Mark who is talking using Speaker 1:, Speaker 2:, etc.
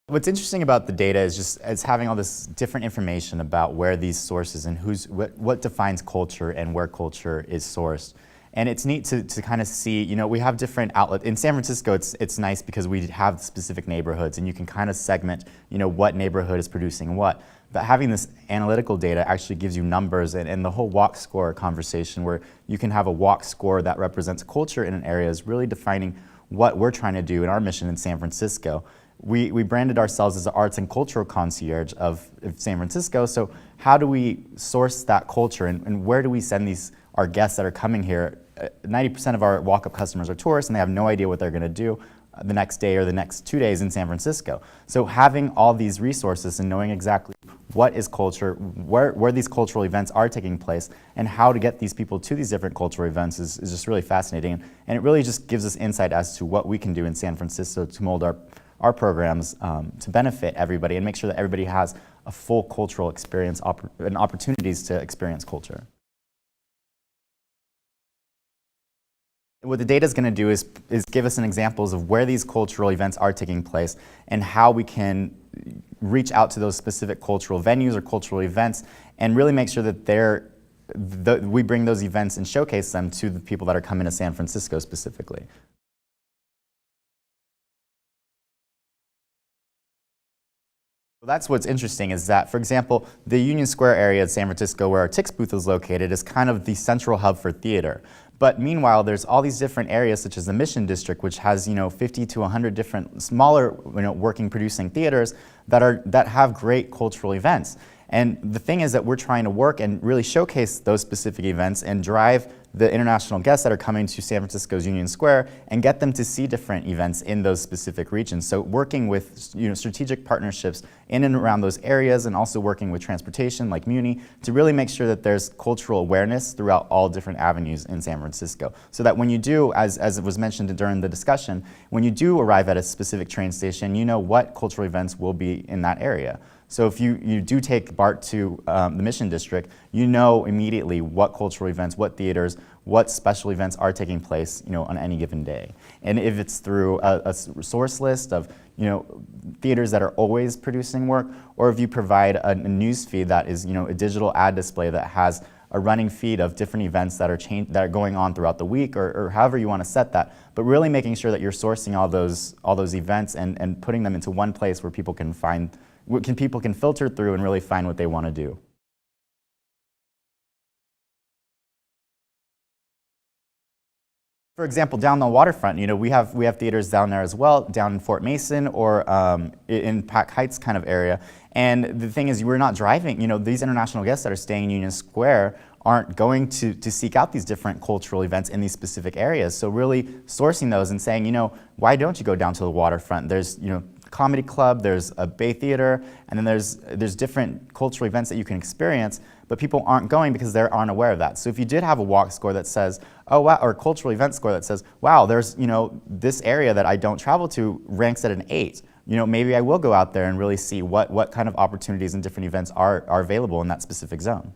Speaker 1: What's interesting about the data is just having all this different information about where these sources and what defines culture and where culture is sourced. And it's neat to kind of see, we have different outlets. In San Francisco, it's nice because we have specific neighborhoods and you can kind of segment, what neighborhood is producing what. But having this analytical data actually gives you numbers, and the whole walk score conversation where you can have a walk score that represents culture in an area is really defining what we're trying to do in our mission in San Francisco. We branded ourselves as the arts and cultural concierge of San Francisco, so how do we source that culture and where do we send our guests that are coming here? 90% of our walk-up customers are tourists and they have no idea what they're going to do the next day or the next 2 days in San Francisco. So having all these resources and knowing exactly what is culture, where these cultural events are taking place, and how to get these people to these different cultural events is just really fascinating. And it really just gives us insight as to what we can do in San Francisco to mold our programs to benefit everybody and make sure that everybody has a full cultural experience and opportunities to experience culture. What the data is going to do is give us some examples of where these cultural events are taking place and how we can reach out to those specific cultural venues or cultural events and really make sure that we bring those events and showcase them to the people that are coming to San Francisco specifically. That's what's interesting is that, for example, the Union Square area of San Francisco where our TIX booth is located is kind of the central hub for theater. But meanwhile, there's all these different areas such as the Mission District, which has 50 to 100 different smaller working producing theaters that have great cultural events. And the thing is that we're trying to work and really showcase those specific events and drive the international guests that are coming to San Francisco's Union Square and get them to see different events in those specific regions. So working with strategic partnerships in and around those areas and also working with transportation like Muni to really make sure that there's cultural awareness throughout all different avenues in San Francisco. So that when you do, as it was mentioned during the discussion, when you do arrive at a specific train station, you know what cultural events will be in that area. So if you do take BART to the Mission District, you know immediately what cultural events, what theaters, what special events are taking place, on any given day. And if it's through a source list of, theaters that are always producing work, or if you provide a news feed that is, a digital ad display that has a running feed of different events that are going on throughout the week, or however you want to set that, but really making sure that you're sourcing all those events and putting them into one place where people can filter through and really find what they want to do. For example, down the waterfront, we have theaters down there as well, down in Fort Mason or in Pac Heights kind of area. And the thing is, we're not driving. These international guests that are staying in Union Square aren't going to seek out these different cultural events in these specific areas. So really sourcing those and saying, why don't you go down to the waterfront? There's, comedy club, there's a Bay Theater, and then there's different cultural events that you can experience, but people aren't going because they aren't aware of that. So if you did have a walk score that says, oh wow, or a cultural event score that says, wow, there's this area that I don't travel to ranks at an 8. Maybe I will go out there and really see what kind of opportunities and different events are available in that specific zone.